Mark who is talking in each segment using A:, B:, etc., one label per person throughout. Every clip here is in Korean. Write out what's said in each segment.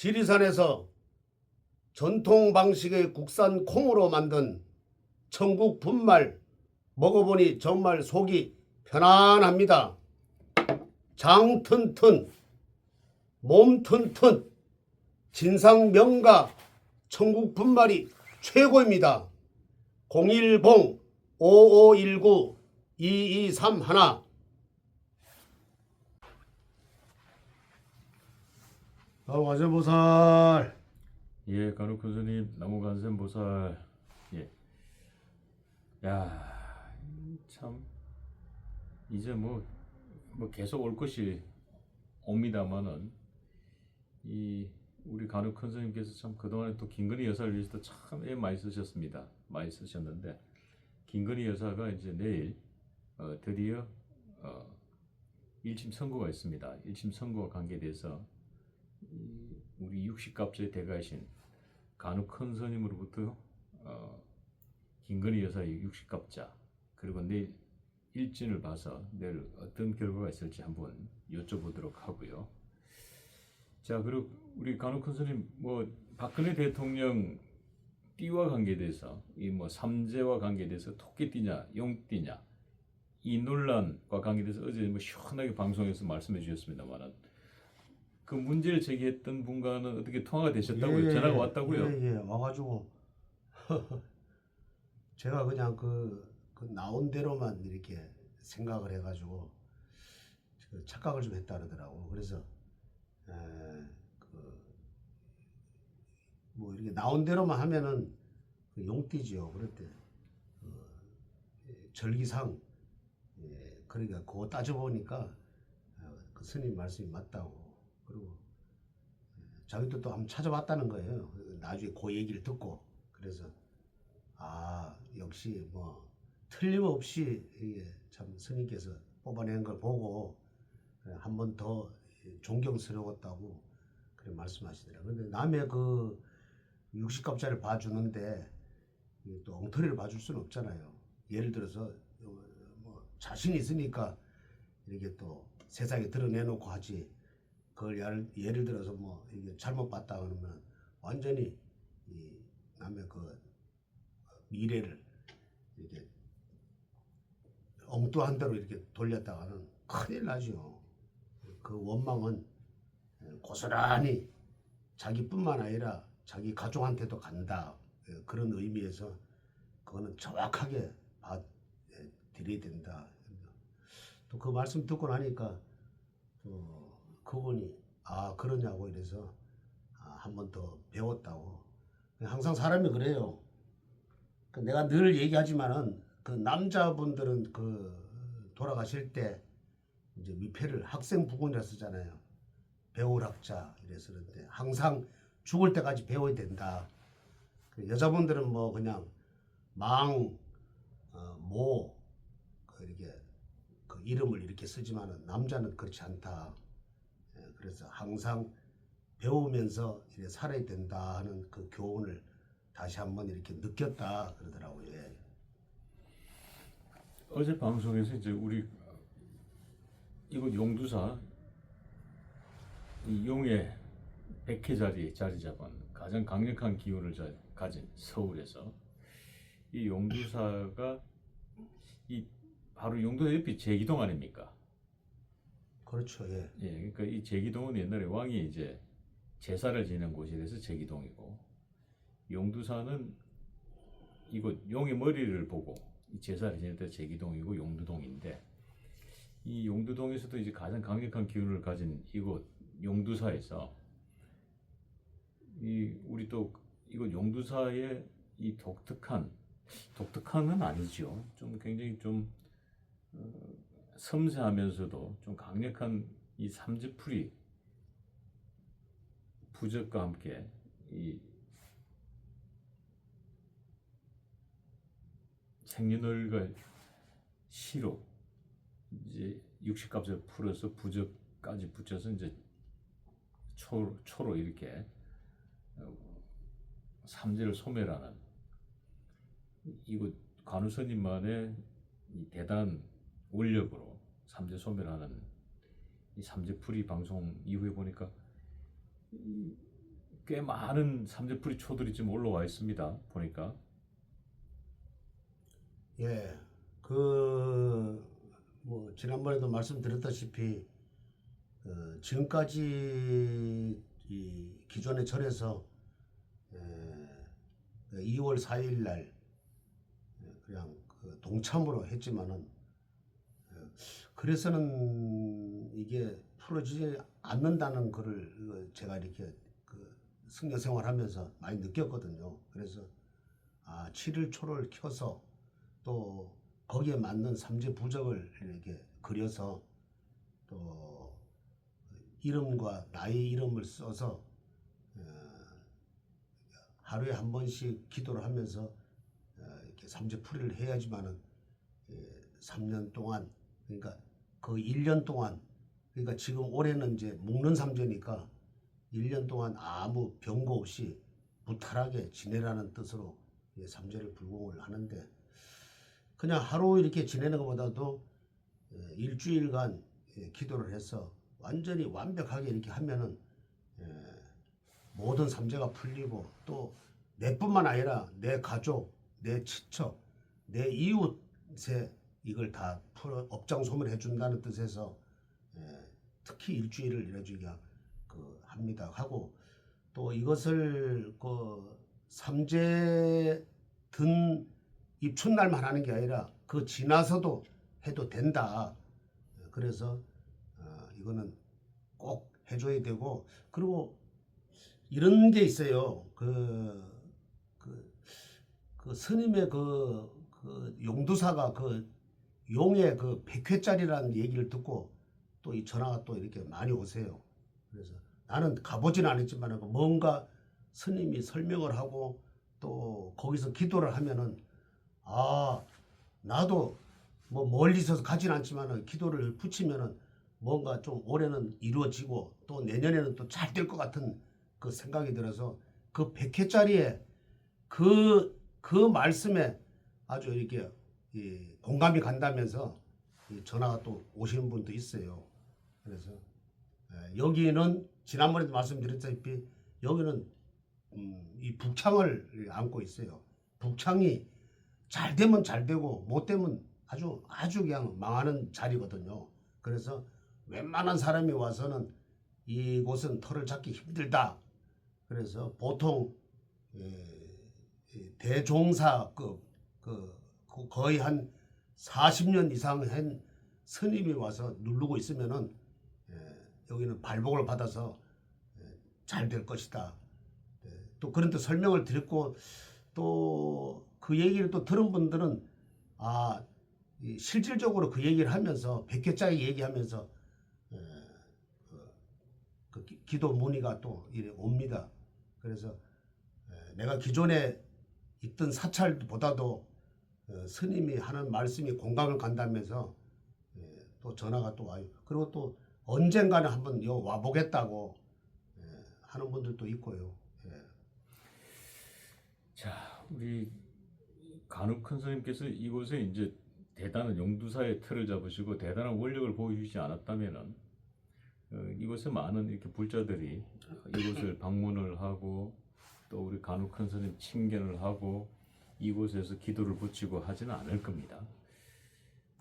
A: 지리산에서 전통 방식의 국산 콩으로 만든 천국 분말 먹어보니 정말 속이 편안합니다. 장 튼튼, 몸 튼튼, 진상 명가 천국 분말이 최고입니다. 010-5519-2231 관세음보살.
B: 예, 간혹 큰 스님, 나무관세음보살. 예, 야, 참 이제 뭐 계속 올 것이 옵니다만은 이 우리 간혹 큰 스님께서 참 그동안에 또 김건희 여사를 위해서 참 애 많이 쓰셨습니다. 많이 쓰셨는데 김건희 여사가 이제 내일 드디어 1심 선고가 있습니다. 1심 선고와 관계돼서 우리 60갑자의 대가이신 간혹 큰 스님으로부터 김건희 여사의 60갑자 그리고 내일 일진을 봐서 내일 어떤 결과가 있을지 한번 여쭤보도록 하고요. 자, 그리고 우리 간혹 큰 스님 뭐 박근혜 대통령 띠와 관계돼서 이 뭐 삼재와 관계돼서 토끼띠냐 용띠냐 이 논란과 관계돼서 어제 뭐 시원하게 방송에서 말씀해 주셨습니다만은 그 문제를 제기했던 분과는 어떻게 통화가 되셨다고요? 전화가 왔다고요?
A: 예, 와가지고 제가 그냥 그 나온 대로만 이렇게 생각을 해가지고 착각을 좀 했다 그러더라고. 그래서 뭐 이렇게 나온 대로만 하면은 용띠지요. 그럴 때 절기상 그러니까 그거 따져보니까 그 스님 말씀이 맞다고. 그리고 자기도 또 한번 찾아봤다는 거예요. 나중에 그 얘기를 듣고. 그래서 역시 뭐 틀림없이 이게 참 스님께서 뽑아낸 걸 보고 한 번 더 존경스러웠다고 그래 말씀하시더라고요. 근데 남의 그 60갑자를 봐주는데 또 엉터리를 봐줄 수는 없잖아요. 예를 들어서 뭐 자신 있으니까 이렇게 또 세상에 드러내놓고 하지. 그걸 예를 들어서 뭐 이게 잘못 봤다 그러면 완전히 이 남의 그 미래를 이렇게 엉뚱한 대로 이렇게 돌렸다가는 큰일 나죠. 그 원망은 고스란히 자기뿐만 아니라 자기 가족한테도 간다. 그런 의미에서 그거는 정확하게 드려야 된다. 또 그 말씀 듣고 나니까 또 그분이 그러냐고 이래서 한 번 더 배웠다고. 항상 사람이 그래요. 내가 늘 얘기하지만은 그 남자분들은 그 돌아가실 때 이제 미패를 학생 부군이라 쓰잖아요. 배울 학자 이래서 그런데 항상 죽을 때까지 배워야 된다. 그 여자분들은 뭐 그냥 모 이렇게 그 이름을 이렇게 쓰지만은 남자는 그렇지 않다. 그래서 항상 배우면서 이렇게 살아야 된다 하는 그 교훈을 다시 한번 이렇게 느꼈다 그러더라고요. 예.
B: 어제 방송에서 이제 우리 이곳 용두사 이 용의 100회 자리 잡은 가장 강력한 기운을 가진 서울에서 이 용두사가 이 바로 용두사 옆이 제기동 아닙니까?
A: 그렇죠. 예.
B: 예, 그러니까 이 제기동은 옛날에 왕이 이제 제사를 지내는 곳이라서 제기동이고 용두사는 이곳 용의 머리를 보고 이 제사를 지낼 때 제기동이고 용두동인데 이 용두동에서도 이제 가장 강력한 기운을 가진 이곳 용두사에서 이 우리 또 이곳 용두사의 이 독특한은 아니죠. 좀 굉장히 좀 섬세하면서도 좀 강력한 이 삼지풀이 부적과 함께 이 생년월일 시로 이제 60갑자를 풀어서 부적까지 붙여서 이제 초로 이렇게 삼재를 소멸하는 이곳 관우스님만의 이 대단한 원력으로 삼재 소멸하는 이 삼재풀이 방송 이후에 보니까 꽤 많은 삼재풀이 초들이 지금 올라와 있습니다. 보니까.
A: 예, 뭐 지난번에도 말씀드렸다시피 지금까지 이 기존의 절에서 2월 4일 날 그냥 동참으로 했지만은 그래서는 이게 풀어지지 않는다는 거를 제가 이렇게 승려 생활하면서 많이 느꼈거든요. 그래서 7일 초를 켜서 또 거기에 맞는 삼재 부적을 이렇게 그려서 또 이름과 나의 이름을 써서 하루에 한 번씩 기도를 하면서 이렇게 삼재풀이를 해야지만은 3년 동안, 그러니까 그 1년 동안, 그러니까 지금 올해는 이제 목련 삼재니까 1년 동안 아무 병고 없이 무탈하게 지내라는 뜻으로 삼재를 불공을 하는데, 그냥 하루 이렇게 지내는 것보다도 일주일간 기도를 해서 완전히 완벽하게 이렇게 하면은 모든 삼재가 풀리고, 또 내뿐만 아니라 내 가족, 내 친척, 내 이웃에 이걸 다 풀어 업장소멸 해준다는 뜻에서 특히 일주일을 이래주기 합니다. 하고, 또 이것을 삼재 든 입춘날만 하는 게 아니라 그 지나서도 해도 된다. 그래서 이거는 꼭 해줘야 되고, 그리고 이런 게 있어요. 스님의 용두사가 용의 100회짜리라는 얘기를 듣고 또 이 전화가 또 이렇게 많이 오세요. 그래서 나는 가보진 않았지만 뭔가 스님이 설명을 하고 또 거기서 기도를 하면은 나도 뭐 멀리 있어서 가진 않지만 기도를 붙이면은 뭔가 좀 올해는 이루어지고 또 내년에는 또 잘 될 것 같은 그 생각이 들어서 100회짜리에 그 말씀에 아주 이렇게 공감이 간다면서 전화가 또 오시는 분도 있어요. 그래서 여기는 지난번에도 말씀드렸다시피 여기는 이 북창을 안고 있어요. 북창이 잘 되면 잘 되고 못 되면 아주 그냥 망하는 자리거든요. 그래서 웬만한 사람이 와서는 이곳은 털을 잡기 힘들다. 그래서 보통 대종사급 거의 한 40년 이상 한 스님이 와서 누르고 있으면은 여기는 발복을 받아서 잘 될 것이다. 또 그런 또 설명을 드렸고, 또 그 얘기를 또 들은 분들은 실질적으로 그 얘기를 하면서 100회짜리 얘기하면서 기도 문의가 또 이래 옵니다. 그래서 내가 기존에 있던 사찰보다도 스님이 하는 말씀이 공감을 간다면서 또 전화가 또 와요. 그리고 또 언젠가는 한번 와보겠다고 하는 분들도 있고요.
B: 자, 우리 간혹 큰 스님께서 이곳에 이제 대단한 용두사의 틀을 잡으시고 대단한 원력을 보여주지 않았다면은 이곳에 많은 이렇게 불자들이 이곳을 방문을 하고 또 우리 간혹 큰 스님 칭견을 하고 이곳에서 기도를 붙이고 하지는 않을 겁니다.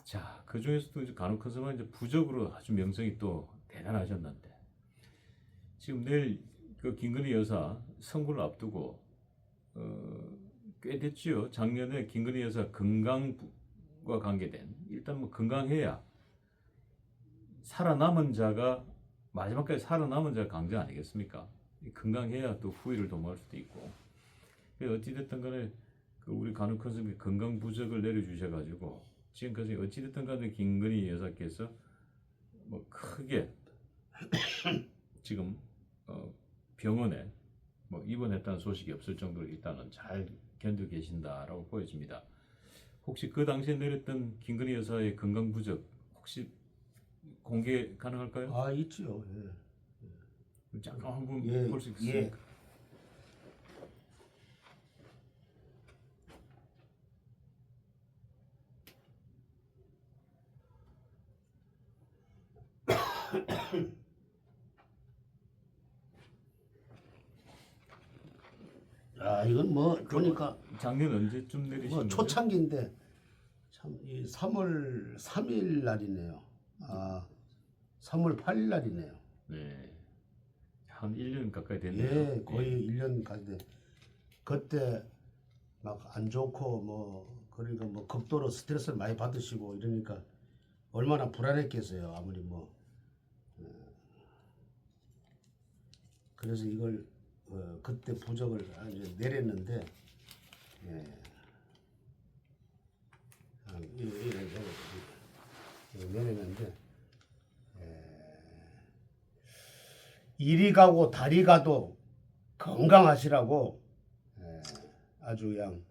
B: 자, 그 중에서도 이제 간혹 큰 스님은 이제 부적으로 아주 명성이 또 대단하셨는데, 지금 내일 그 김건희 여사 선거를 앞두고 꽤 됐지요. 작년에 김건희 여사 건강과 관계된, 일단 뭐 건강해야 살아남은 자가 마지막까지 살아남은 자가 강자 아니겠습니까? 건강해야 또 후위를 도모할 수도 있고. 어찌됐든 간에 우리 간혹 큰 스님이 건강 부적을 내려주셔가지고 지금까지 어찌됐든 간에 김건희 여사께서 뭐 크게 지금 병원에 뭐 입원했다는 소식이 없을 정도로 일단은 잘 견디고 계신다라고 보여집니다. 혹시 그 당시에 내렸던 김건희 여사의 건강 부적 혹시 공개 가능할까요?
A: 있지요.
B: 잠깐 한번 볼 수 있습니까?
A: 이건 뭐 보니까
B: 작년 언제쯤 내리신
A: 뭐
B: 거예요?
A: 초창기인데 참 이 3월 3일 날이네요. 3월 8일 날이네요.
B: 네. 한 1년 가까이 됐네요.
A: 예, 거의 1년 가는데 그때 막 안 좋고 뭐 그러니까 뭐 극도로 스트레스를 많이 받으시고 이러니까 얼마나 불안했겠어요. 아무리 뭐 그래서 이걸 그때 부적을 이제 내렸는데 예. 내렸는데 이리 가고 다리 가도 건강하시라고 아주 그냥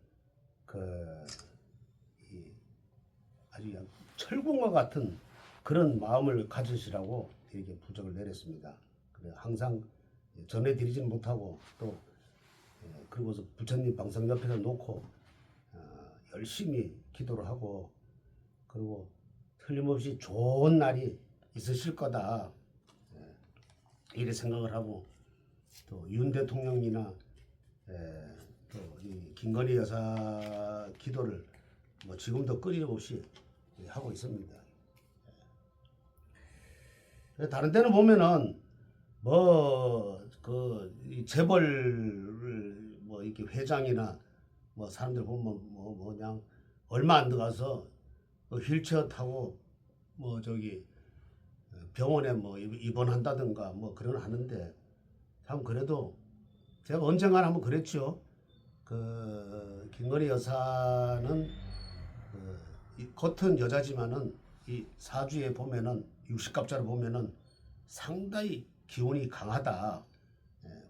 A: 아주 그냥 철공과 같은 그런 마음을 가지시라고 이렇게 부적을 내렸습니다. 그래 항상 전해드리지는 못하고 또 그리고서 부처님 방송 옆에다 놓고 열심히 기도를 하고 그리고 틀림없이 좋은 날이 있으실 거다 이렇게 생각을 하고 또 윤 대통령이나 또 이 김건희 여사 기도를 뭐 지금도 끊임없이 하고 있습니다. 다른 데는 보면은 뭐 그 재벌 뭐 이렇게 회장이나 뭐 사람들 보면 뭐 그냥 얼마 안 들어가서 휠체어 타고 뭐 저기 병원에 뭐 입원한다든가 뭐 그런 하는데 참 그래도 제가 언젠가는 한번 그랬죠. 그 김건희 여사는 이 겉은 여자지만은 이 사주에 보면은 60갑자를 보면은 상당히 기운이 강하다.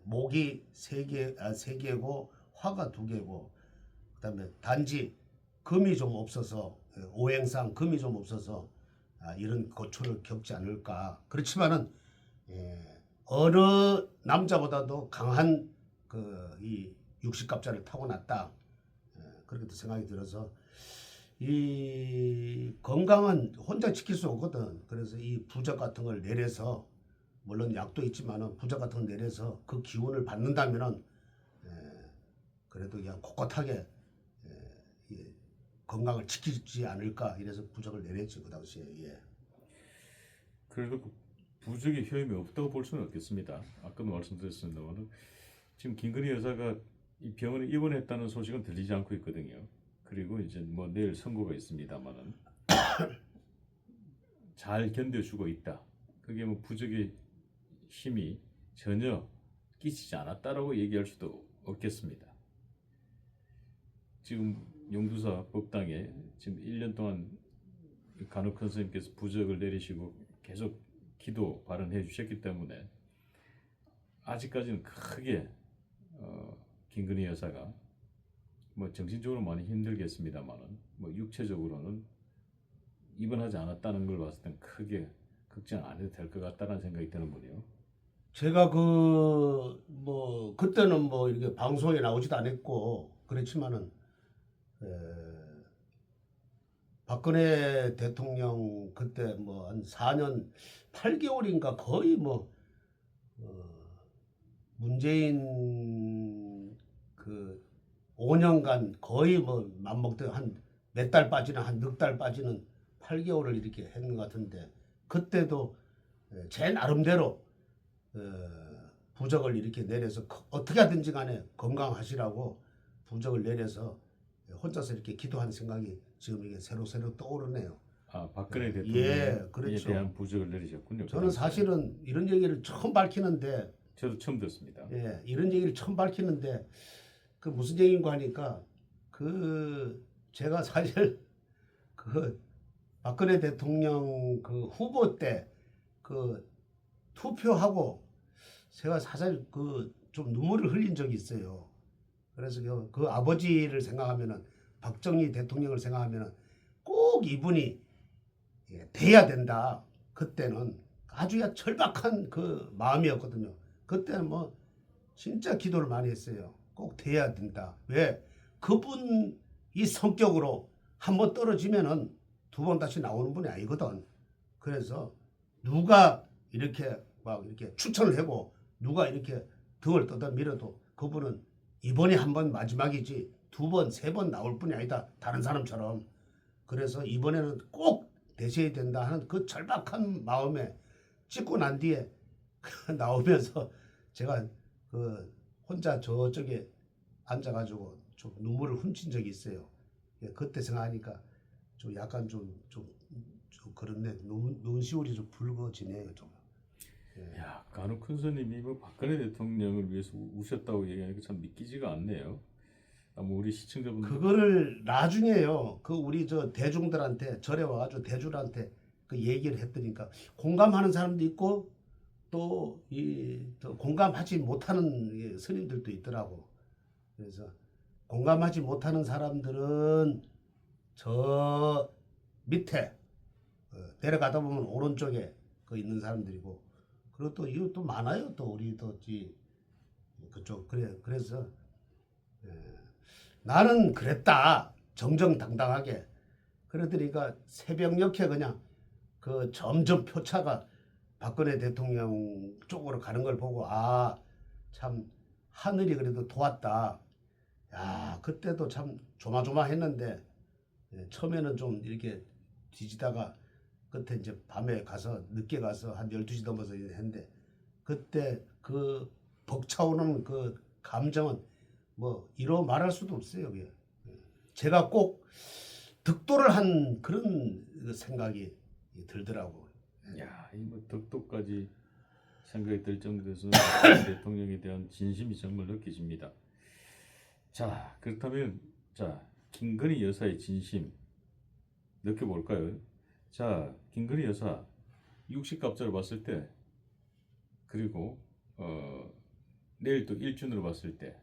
A: 목이 3개고 화가 2개고 그다음에 단지 금이 좀 없어서 오행상 금이 좀 없어서 이런 고초를 겪지 않을까. 그렇지만은 어느 남자보다도 강한 이 60갑자를 타고났다. 그렇게 생각이 들어서 이 건강은 혼자 지킬 수 없거든. 그래서 이 부적 같은 걸 내려서 물론 약도 있지만은 부적 같은 걸 내려서 그 기운을 받는다면은 그래도 그냥 꼿꼿하게 건강을 지키지 않을까 이래서 부적을 내렸지 그 당시에. 예.
B: 그래도 그 부적의 효임이 없다고 볼 수는 없겠습니다. 아까도 말씀드렸습니다만 지금 김건희 여사가 이 병원에 입원했다는 소식은 들리지 않고 있거든요. 그리고 이제 뭐 내일 선고가 있습니다만은 잘 견뎌주고 있다. 그게 뭐 부적의 힘이 전혀 끼치지 않았다라고 얘기할 수도 없겠습니다. 지금 용두사 법당에 지금 1년 동안 간혹 큰 스님께서 부적을 내리시고 계속 기도 발언해 주셨기 때문에 아직까지는 크게 김건희 여사가 뭐 정신적으로 많이 힘들겠습니다만은 뭐 육체적으로는 입원하지 않았다는 걸 봤을 땐 크게 걱정 안 해도 될 것 같다는 생각이 드는군요.
A: 제가 뭐 그때는 뭐 이렇게 방송에 나오지도 않았고 그렇지만은 박근혜 대통령 그때 뭐 한 4년 8개월인가 거의 뭐 문재인 그 5년간 거의 뭐 맘먹던 한 몇 달 빠지는 한 넉 달 빠지는 8개월을 이렇게 했는 것 같은데 그때도 제 나름대로 부적을 이렇게 내려서 어떻게 하든지 간에 건강하시라고 부적을 내려서 혼자서 이렇게 기도한 생각이 지금 이게 새로 떠오르네요.
B: 박근혜
A: 예,
B: 대통령에
A: 그렇죠.
B: 대한 부적을 내리셨군요.
A: 저는 사실은 이런 얘기를 처음 밝히는데
B: 저도 처음 듣습니다.
A: 예, 이런 얘기를 처음 밝히는데 그 무슨 얘기인가 하니까 제가 사실 박근혜 대통령 후보 때 투표하고 제가 사실 좀 눈물을 흘린 적이 있어요. 그래서 그 아버지를 생각하면은 박정희 대통령을 생각하면은 꼭 이분이 돼야 된다. 그때는 아주 절박한 그 마음이었거든요. 그때는 뭐 진짜 기도를 많이 했어요. 꼭 돼야 된다. 왜? 그분이 성격으로 한번 떨어지면은 2번 다시 나오는 분이 아니거든. 그래서 누가 이렇게 막 이렇게 추천을 하고 누가 이렇게 등을 떠다 밀어도 그분은 이번이 한 번 마지막이지 두 번, 세 번 나올 뿐이 아니다. 다른 사람처럼. 그래서 이번에는 꼭 되셔야 된다 하는 그 절박한 마음에 찍고 난 뒤에 나오면서 제가 그 혼자 저쪽에 앉아가지고 좀 눈물을 훔친 적이 있어요. 예, 그때 생각하니까 좀 약간 좀 그렇네. 눈시울이 좀 붉어지네요. 좀. 예.
B: 야, 간혹 큰 스님이 뭐 박근혜 대통령을 위해서 우셨다고 얘기하니까 참 믿기지가 않네요. 아마 우리 시청자분들
A: 그거를 나중에요. 그 우리 저 대중들한테 절에 와가지고 대중한테 그 얘기를 했더니까 공감하는 사람도 있고 또 이 공감하지 못하는 스님들도 있더라고. 그래서 공감하지 못하는 사람들은 저 밑에 내려가다 보면 오른쪽에 그 있는 사람들이고 그리고 또 이거 또 많아요. 또 우리 또 그쪽 그래서 나는 그랬다 정정당당하게 그러더니까 새벽녘에 그냥 그 점점 표차가 박근혜 대통령 쪽으로 가는 걸 보고 아 참 하늘이 그래도 도왔다. 야 그때도 참 조마조마했는데 처음에는 좀 이렇게 뒤지다가 끝에 이제 밤에 가서 늦게 가서 한 12시 넘어서 했는데 그때 그 벅차오는 그 감정은 뭐 이로 말할 수도 없어요. 그게. 제가 꼭 득도를 한 그런 생각이 들더라고.
B: 야, 이 뭐 덕도까지 생각이 들 정도에서 박근혜 대통령에 대한 진심이 정말 느껴집니다. 자, 그렇다면 자, 김건희 여사의 진심 느껴볼까요? 자, 김건희 여사 60갑자를 봤을 때 그리고 내일 또 일준으로 봤을 때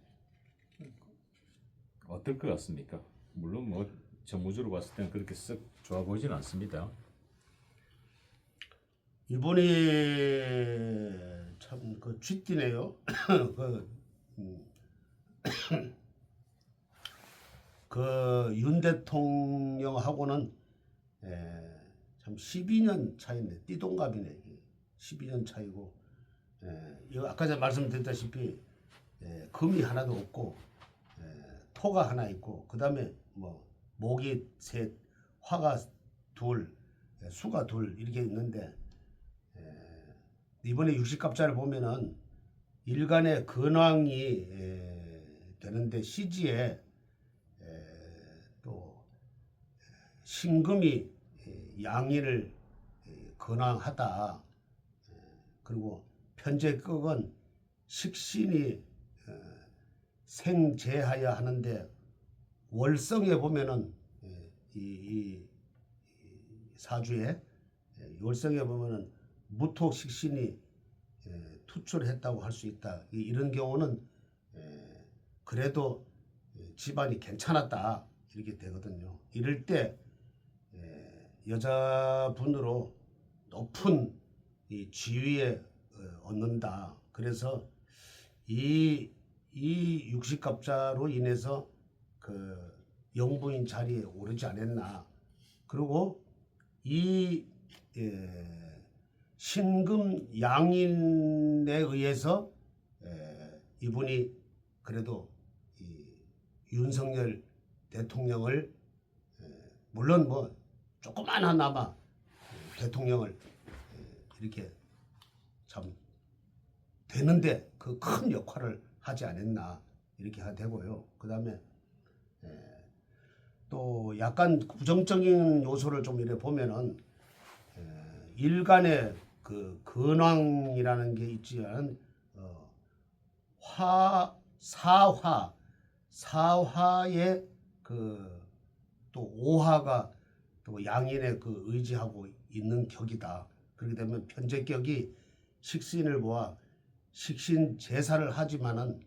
B: 어떨 것 같습니까? 물론 뭐 정무주로 봤을 때는 그렇게 썩 좋아 보이진 않습니다.
A: 이번에 참 그 쥐띠네요. 그윤 대통령하고는 참 12년 차이네. 띠동갑이네. 12년 차이고 이거 아까 제가 말씀드렸다시피 금이 하나도 없고 토가 하나 있고 그 다음에 뭐 목이 셋, 화가 둘, 수가 둘 이렇게 있는데 이번에 60갑자를 보면은 일간의 근황이 되는데 시지에 또 신금이 양인을 근황하다. 그리고 편제격은 식신이 생재하여 하는데 월성에 보면은 이 사주에 월성에 보면은 무토식신이 투출했다고 할 수 있다. 이런 경우는 그래도 집안이 괜찮았다 이렇게 되거든요. 이럴 때 여자분으로 높은 이 지위에 얻는다. 그래서 이 60갑자로 인해서 그 영부인 자리에 오르지 않았나. 그리고 이 신금 양인에 의해서 이분이 그래도 이 윤석열 대통령을 물론 뭐 조그마나마 대통령을 이렇게 참 되는데 그 큰 역할을 하지 않았나 이렇게 되고요. 그 다음에 또 약간 부정적인 요소를 좀 이렇게 보면은 일간의 그 근황이라는 게 있지만 사화의 그 또 오화가 또 양인의 그 의지하고 있는 격이다. 그렇게 되면 편제격이 식신을 보아 식신 제사를 하지만은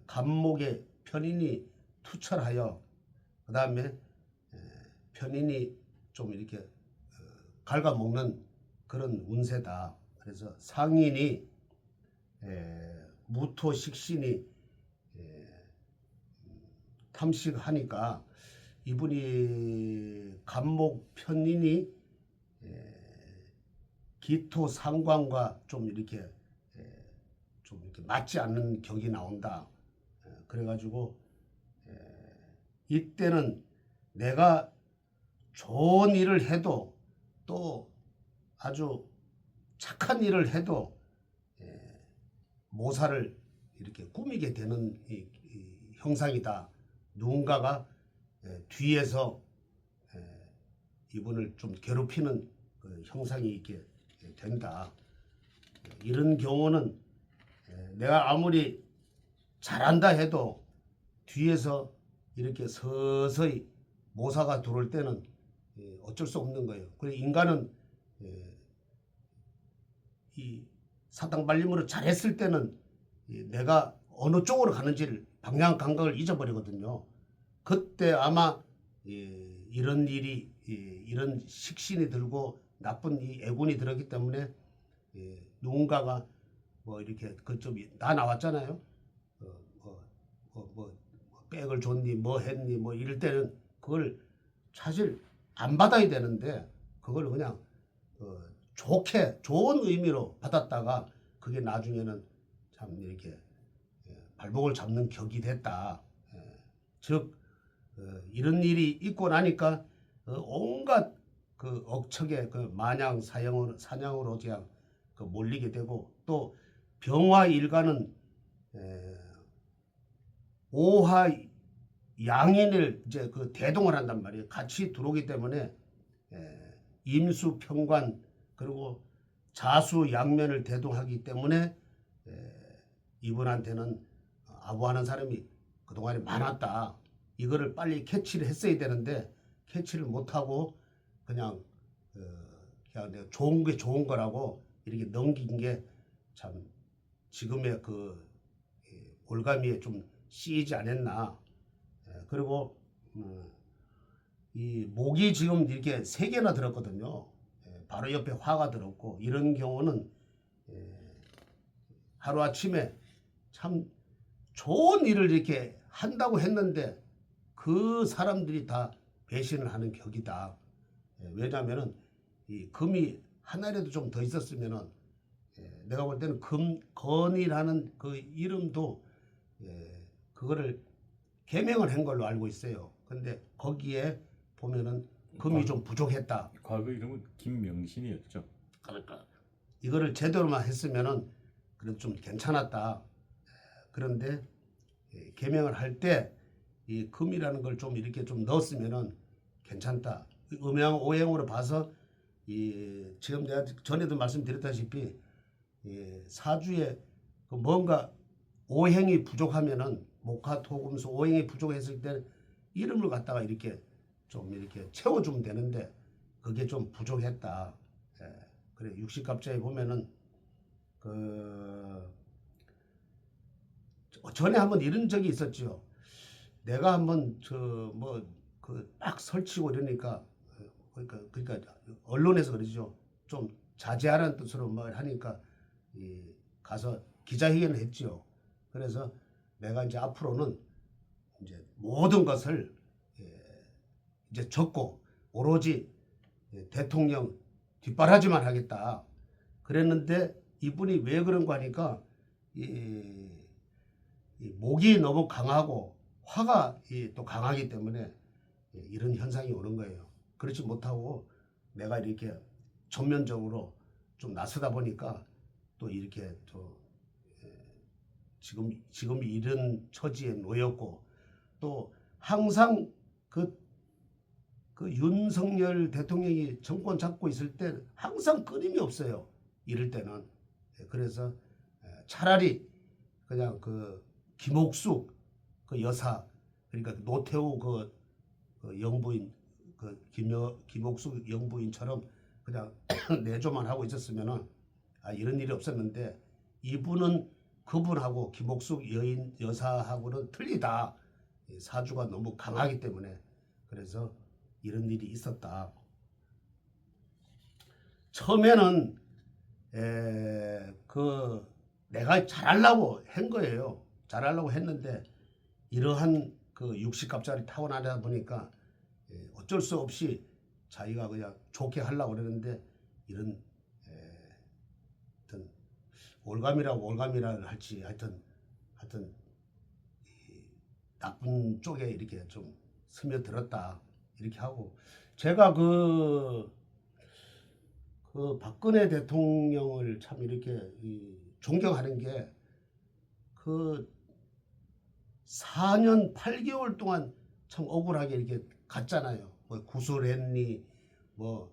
A: 간목의 편인이 투철하여 그 다음에 편인이 좀 이렇게 갉아먹는 그런 운세다. 그래서 상인이 무토식신이 탐식하니까 이분이 간목 편인이 기토 상관과 좀 이렇게 맞지 않는 격이 나온다. 그래가지고 이때는 내가 좋은 일을 해도 또 아주 착한 일을 해도 모사를 이렇게 꾸미게 되는 이 형상이다. 누군가가 뒤에서 이분을 좀 괴롭히는 그 형상이 있게 된다. 이런 경우는 내가 아무리 잘한다 해도 뒤에서 이렇게 서서히 모사가 들어올 때는 어쩔 수 없는 거예요. 그리고 인간은 이 사탕발림으로 잘했을 때는 내가 어느 쪽으로 가는지를 방향 감각을 잊어버리거든요. 그때 아마 이런 일이 이런 식신이 들고 나쁜 이 애군이 들었기 때문에 누군가가 뭐 이렇게 그좀 다 나왔잖아요. 뭐 백을 줬니 뭐 했니 뭐 이럴 때는 그걸 사실 안 받아야 되는데 그걸 그냥 좋게 좋은 의미로 받았다가 그게 나중에는 참 이렇게 발목을 잡는 격이 됐다. 즉 이런 일이 있고 나니까 온갖 그 억척의 그 마냥 사냥으로 그냥 그 몰리게 되고 또 병화 일간은 오화 양인을 이제 그 대동을 한단 말이에요. 같이 들어오기 때문에 임수 평관 그리고 자수 양면을 대동하기 때문에 이분한테는 아부하는 사람이 그동안에 많았다. 이거를 빨리 캐치를 했어야 되는데 캐치를 못하고 그냥 그냥 좋은 게 좋은 거라고 이렇게 넘긴 게 참 지금의 그 올가미에 좀 씌이지 않았나. 그리고 이 목이 지금 이렇게 3개나 들었거든요. 바로 옆에 화가 들었고 이런 경우는 하루아침에 참 좋은 일을 이렇게 한다고 했는데 그 사람들이 다 배신을 하는 격이다. 왜냐하면은 이 금이 하나라도 좀 더 있었으면은 내가 볼 때는 건이라는 그 이름도 그거를 개명을 한 걸로 알고 있어요. 근데 거기에 보면은 금이 좀 부족했다.
B: 과거 이름은 김명신이었죠.
A: 그러니까 이거를 제대로만 했으면은 그래도 좀 괜찮았다. 그런데 개명을 할 때 이 금이라는 걸 좀 이렇게 좀 넣었으면은 괜찮다. 음양 오행으로 봐서 이 지금 내가 전에도 말씀드렸다시피 사주에 그 뭔가 오행이 부족하면은 목화토금수 오행이 부족했을 때 이름을 갖다가 이렇게 좀 이렇게 채워주면 되는데 그게 좀 부족했다. 그래 육식갑자에 보면은 그 전에 한번 이런 적이 있었죠. 내가 한번 막 설치고 이러니까 그러니까 언론에서 그러죠. 좀 자제하라는 뜻으로 말 하니까 가서 기자회견을 했죠. 그래서 내가 이제 앞으로는 이제 모든 것을 이제 적고 오로지 대통령 뒷바라지만 하겠다. 그랬는데 이분이 왜 그런 거 하니까 이 목이 너무 강하고 화가 또 강하기 때문에 이런 현상이 오는 거예요. 그렇지 못하고 내가 이렇게 전면적으로 좀 나서다 보니까 또 이렇게 또 지금 이런 처지에 놓였고 또 항상 그 윤석열 대통령이 정권 잡고 있을 때 항상 끊임이 없어요. 이럴 때는. 그래서 차라리 그냥 그 김옥숙 그 여사 그러니까 노태우 그 영부인 그 김옥숙 영부인처럼 그냥 내조만 하고 있었으면은 이런 일이 없었는데 이분은 그분하고 김옥숙 여사하고는 틀리다. 사주가 너무 강하기 때문에 그래서 이런 일이 있었다. 처음에는 내가 잘하려고 한 거예요. 잘하려고 했는데 이러한 그 육식갑자를 타고나다 보니까 어쩔 수 없이 자기가 그냥 좋게 하려고 그러는데 이런 하여튼 올감이라고 할지 하여튼 나쁜 쪽에 이렇게 좀 스며들었다 이렇게 하고 제가 그 박근혜 대통령을 참 이렇게 존경하는 게 그 4년 8개월 동안 참 억울하게 이렇게 갔잖아요. 뭐 구술했니 뭐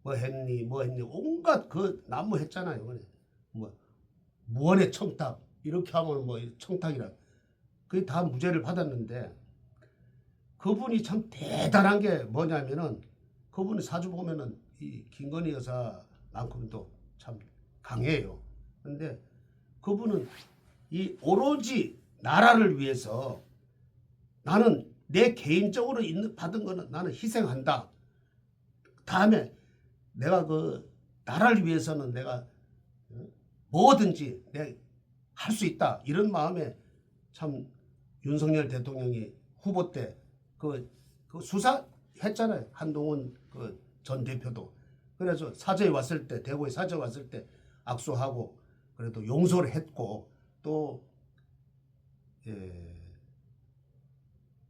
A: 했니 온갖 그 난무했잖아요. 뭐 무언의 청탁 이렇게 하면 뭐 청탁이라 그게 다 무죄를 받았는데 그분이 참 대단한 게 뭐냐면은 그분의 사주 보면은 이 김건희 여사만큼도 참 강해요. 근데 그분은 이 오로지 나라를 위해서 나는 내 개인적으로 받은 거는 나는 희생한다. 다음에 내가 그 나라를 위해서는 내가 뭐든지 내가 할 수 있다. 이런 마음에 참 윤석열 대통령이 후보 때 그 수사했잖아요. 한동훈 그 전 대표도. 그래서 사저에 왔을 때 대구에 사저 왔을 때 악수하고 그래도 용서를 했고 또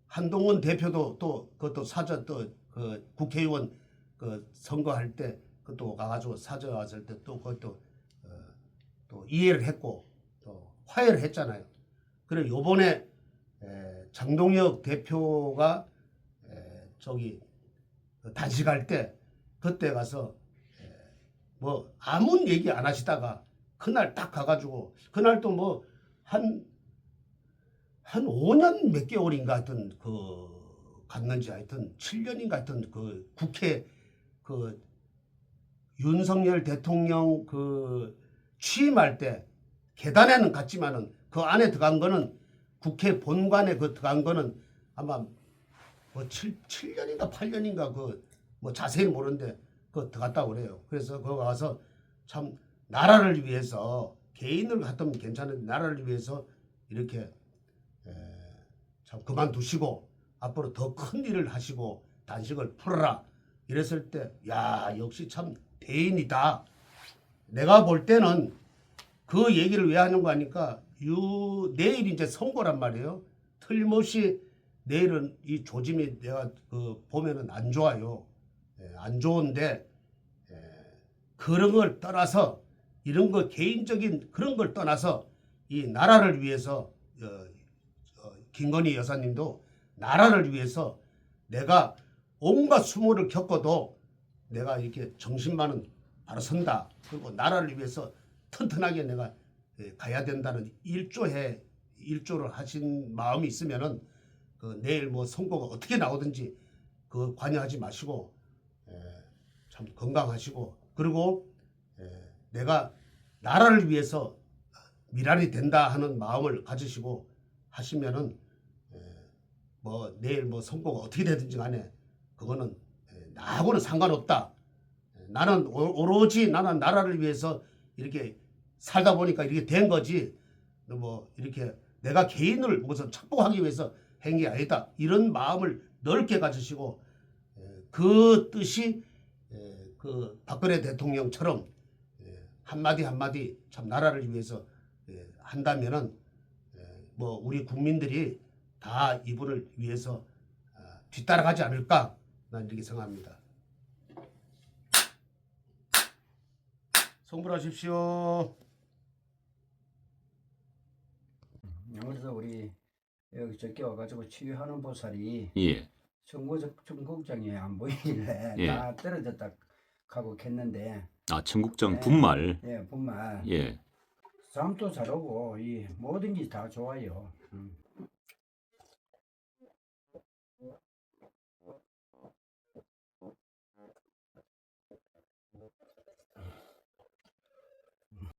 A: 한동훈 대표도 또 그것도 사저 또 그 국회의원 그 선거할 때 그것도 가가지고 사저 왔을 때 또 그것도 또 이해를 했고 또 화해를 했잖아요. 그래 요번에 장동혁 대표가 저기 단식할 때 그때 가서 뭐 아무 얘기 안 하시다가 그날 딱 가가지고 그날 또 뭐 한 5년 몇 개월인가 하여튼 그 갔는지 하여튼 7년인가 하여튼 그 국회 그 윤석열 대통령 그 취임할 때 계단에는 갔지만은 그 안에 들어간 거는 국회 본관에 그 들어간 거는 아마 뭐 7년인가 8년인가 그 뭐 자세히 모르는데 그 들어갔다고 그래요. 그래서 거기 가서 참 나라를 위해서 개인을 갔다면 괜찮은데 나라를 위해서 이렇게 참 그만두시고 앞으로 더 큰 일을 하시고 단식을 풀어라 이랬을 때 야 역시 참 대인이다. 내가 볼 때는 그 얘기를 왜 하는 거 아니까 내일 이제 선거란 말이에요. 틀림없이 내일은 이 조짐이 내가 그 보면은 안 좋아요. 안 좋은데 그런 걸 떠나서 이런 거 개인적인 그런 걸 떠나서 이 나라를 위해서 김건희 여사님도 나라를 위해서 내가 온갖 수모를 겪어도 내가 이렇게 정신만은 바로 선다. 그리고 나라를 위해서 튼튼하게 내가 가야 된다는 일조를 하신 마음이 있으면은 그 내일 뭐 선거가 어떻게 나오든지 그 관여하지 마시고 참 건강하시고 그리고 내가 나라를 위해서 미랄이 된다 하는 마음을 가지시고 하시면은 뭐 내일 뭐 선거가 어떻게 되든지 간에 그거는 나하고는 상관없다. 나는 오로지 나는 나라를 위해서 이렇게 살다 보니까 이렇게 된 거지. 뭐 이렇게 내가 개인을 무슨 착복하기 위해서 한 게 아니다. 이런 마음을 넓게 가지시고 그 뜻이 그 박근혜 대통령처럼 한마디 한마디 참 나라를 위해서 한다면은 뭐 우리 국민들이 다 이분을 위해서 뒤따라가지 않을까 난 이렇게 생각합니다. 성불하십시오.
C: 그래서 우리 여기 저기 와가지고 치유하는 보살이
B: 예.
C: 청국장에 안 보이길래
B: 예.
C: 다 떨어졌다 하고 했는데
B: 아, 청국장
C: 네.
B: 분말.
C: 예, 분말
B: 예.
C: 잠도 잘 오고 이 모든 게 다 좋아요.